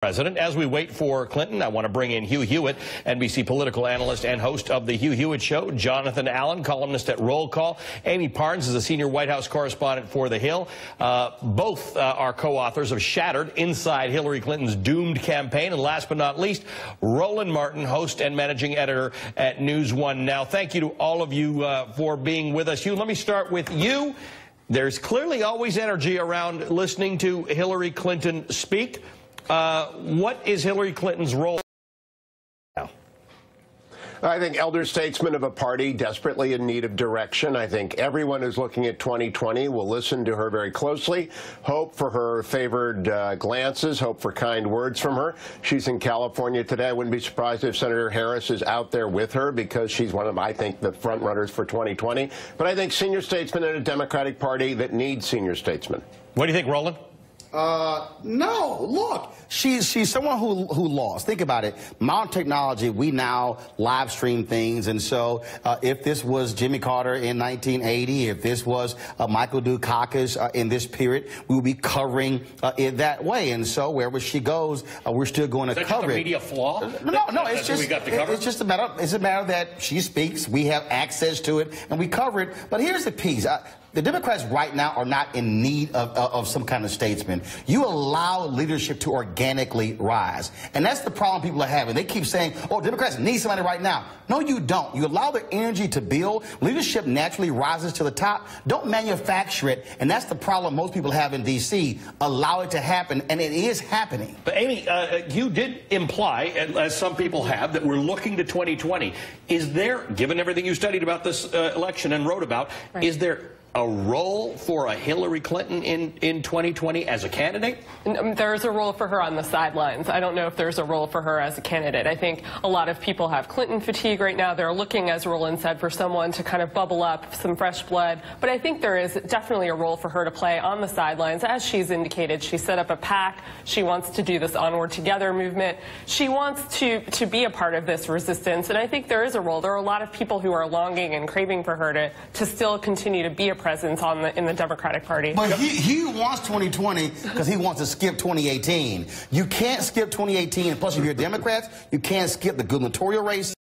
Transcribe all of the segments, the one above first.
President. As we wait for Clinton, I want to bring in Hugh Hewitt, NBC political analyst and host of the Hugh Hewitt Show, Jonathan Allen, columnist at Roll Call. Amie Parnes is a senior White House correspondent for The Hill. Both are co-authors of Shattered, Inside Hillary Clinton's Doomed Campaign. And last but not least, Roland Martin, host and managing editor at News One Now. Thank you to all of you for being with us. Hugh, let me start with you. There's clearly always energy around listening to Hillary Clinton speak. What is Hillary Clinton's role now? I think elder statesman of a party desperately in need of direction. I think everyone who's looking at 2020 will listen to her very closely, hope for her favored glances, hope for kind words from her. She's in California today. I wouldn't be surprised if Senator Harris is out there with her because she's one of, I think, the front runners for 2020. But I think senior statesmen in a Democratic Party that needs senior statesmen. What do you think, Roland? No, look, she's someone who lost. Think about it. Modern technology, we now live stream things. And so if this was Jimmy Carter in 1980, if this was Michael Dukakis in this period, we would be covering it that way. And so wherever she goes, we're still going to cover it. Is that just a media flaw? No, it's just, we got to cover? It's just a matter that she speaks, we have access to it, and we cover it. But here's the piece. The Democrats right now are not in need of some kind of statesman. You allow leadership to organically rise. And that's the problem people are having. They keep saying, oh, Democrats need somebody right now. No, you don't. You allow the energy to build. Leadership naturally rises to the top. Don't manufacture it. And that's the problem most people have in D.C. Allow it to happen, and it is happening. But, Amie, you did imply, as some people have, that we're looking to 2020. Is there, given everything you studied about this election and wrote about, right, is there a role for a Hillary Clinton in 2020 as a candidate? There's a role for her on the sidelines. I don't know if there's a role for her as a candidate. I think a lot of people have Clinton fatigue right now. They're looking, as Roland said, for someone to kind of bubble up, some fresh blood. But I think there is definitely a role for her to play on the sidelines. As she's indicated, she set up a PAC. She wants to do this Onward Together movement. She wants to be a part of this resistance. And I think there is a role. There are a lot of people who are longing and craving for her to still continue to be a presence in the Democratic Party. But he wants 2020 because he wants to skip 2018. You can't skip 2018, and plus if you're Democrats, you can't skip the gubernatorial race,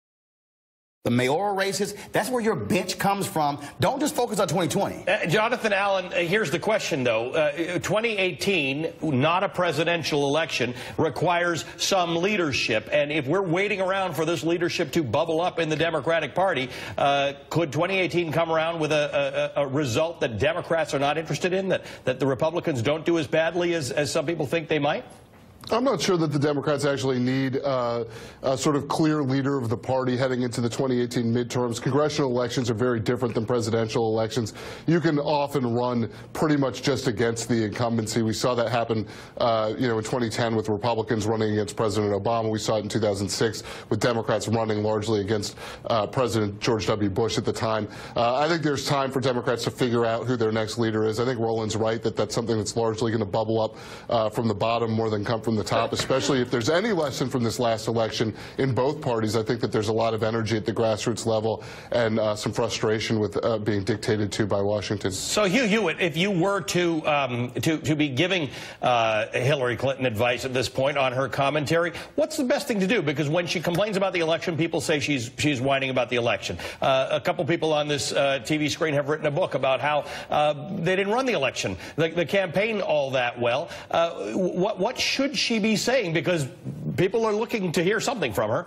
the mayoral races. That's where your bench comes from. Don't just focus on 2020. Jonathan Allen, here's the question, though. 2018, not a presidential election, requires some leadership. And if we're waiting around for this leadership to bubble up in the Democratic Party, could 2018 come around with a result that Democrats are not interested in, that the Republicans don't do as badly as some people think they might? I'm not sure that the Democrats actually need a sort of clear leader of the party heading into the 2018 midterms. Congressional elections are very different than presidential elections. You can often run pretty much just against the incumbency. We saw that happen, in 2010 with Republicans running against President Obama. We saw it in 2006 with Democrats running largely against President George W. Bush at the time. I think there's time for Democrats to figure out who their next leader is. I think Roland's right that that's something that's largely going to bubble up from the bottom more than come from the top, especially if there's any lesson from this last election in both parties. I think that there's a lot of energy at the grassroots level and some frustration with being dictated to by Washington. So, Hugh Hewitt, if you were to be giving Hillary Clinton advice at this point on her commentary, what's the best thing to do? Because when she complains about the election, people say she's whining about the election. A couple people on this TV screen have written a book about how they didn't run the election, the campaign all that well. What should she be saying? Because people are looking to hear something from her.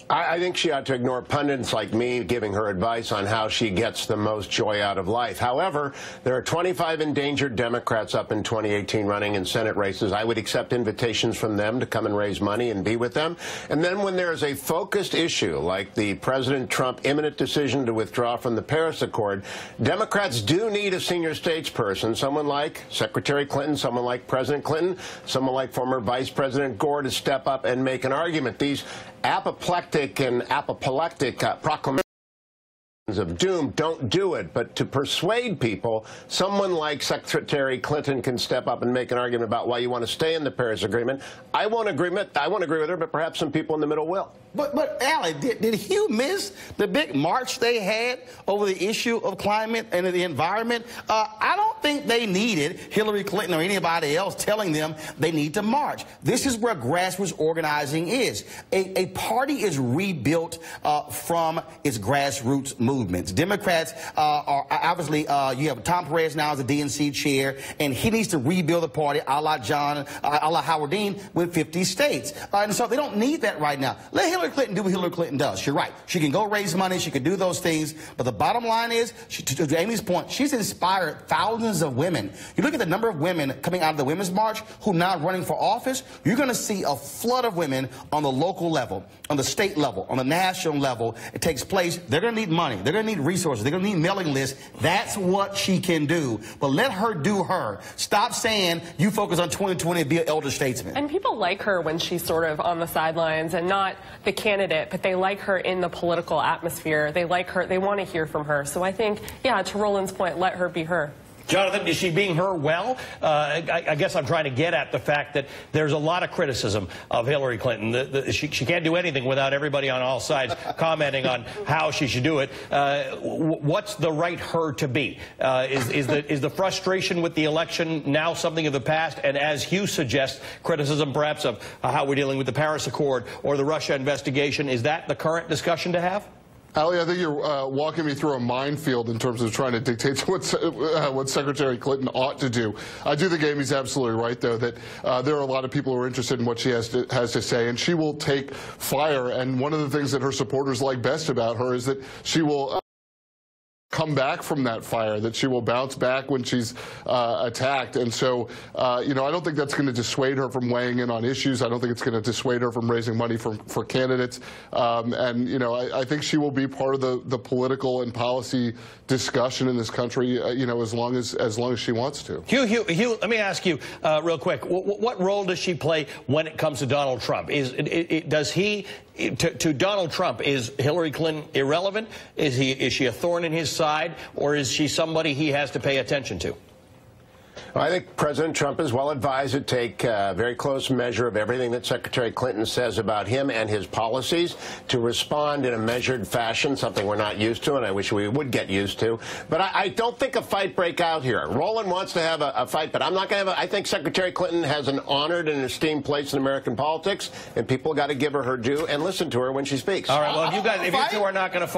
I think she ought to ignore pundits like me giving her advice on how she gets the most joy out of life. However, there are 25 endangered Democrats up in 2018 running in Senate races. I would accept invitations from them to come and raise money and be with them. And then when there is a focused issue like the President Trump imminent decision to withdraw from the Paris Accord, Democrats do need a senior statesperson, someone like Secretary Clinton, someone like President Clinton, someone like former Vice President Gore to step up and make an argument. These apoplectic and apoplectic proclamations of doom don't do it, but to persuade people, someone like Secretary Clinton can step up and make an argument about why you want to stay in the Paris Agreement. I won't agree with her, but perhaps some people in the middle will. But Ali, did Hugh miss the big march they had over the issue of climate and the environment? I don't don't think they needed Hillary Clinton or anybody else telling them they need to march. This is where grassroots organizing is. A party is rebuilt from its grassroots movements. Democrats are obviously, you have Tom Perez now as the DNC chair, and he needs to rebuild the party a la Howard Dean with 50 states. And so they don't need that right now. Let Hillary Clinton do what Hillary Clinton does. You're right. She can go raise money. She can do those things. But the bottom line is, to Amie's point, she's inspired thousands of women. You look at the number of women coming out of the Women's March who are now running for office, you're going to see a flood of women on the local level, on the state level, on the national level. It takes place. They're going to need money. They're going to need resources. They're going to need mailing lists. That's what she can do. But let her do her. Stop saying you focus on 2020 and be an elder statesman. And people like her when she's sort of on the sidelines and not the candidate, but they like her in the political atmosphere. They like her. They want to hear from her. So I think, yeah, to Roland's point, let her be her. Jonathan, is she being her well? I guess I'm trying to get at the fact that there's a lot of criticism of Hillary Clinton. She can't do anything without everybody on all sides commenting on how she should do it. What's the right her to be? Is the frustration with the election now something of the past? And as Hugh suggests, criticism perhaps of how we're dealing with the Paris Accord or the Russia investigation, is that the current discussion to have? Ali, I think you're walking me through a minefield in terms of trying to dictate what Secretary Clinton ought to do. I do think Amie's absolutely right, though, that there are a lot of people who are interested in what she has to say, and she will take fire. And one of the things that her supporters like best about her is that she will come back from that fire, that she will bounce back when she's attacked. And so, you know, I don't think that's going to dissuade her from weighing in on issues. I don't think it's going to dissuade her from raising money for candidates. And, you know, I think she will be part of the political and policy discussion in this country, you know, as long as she wants to. Hugh, let me ask you real quick. What role does she play when it comes to Donald Trump? To Donald Trump, is Hillary Clinton irrelevant? Is she a thorn in his side, or is she somebody he has to pay attention to? Well, I think President Trump is well advised to take a very close measure of everything that Secretary Clinton says about him and his policies, to respond in a measured fashion, something we're not used to, and I wish we would get used to. But I don't think a fight break out here. Roland wants to have a fight, but I'm not going to have I think Secretary Clinton has an honored and esteemed place in American politics, and people got to give her due and listen to her when she speaks. All right, well, if you two are not going to fight,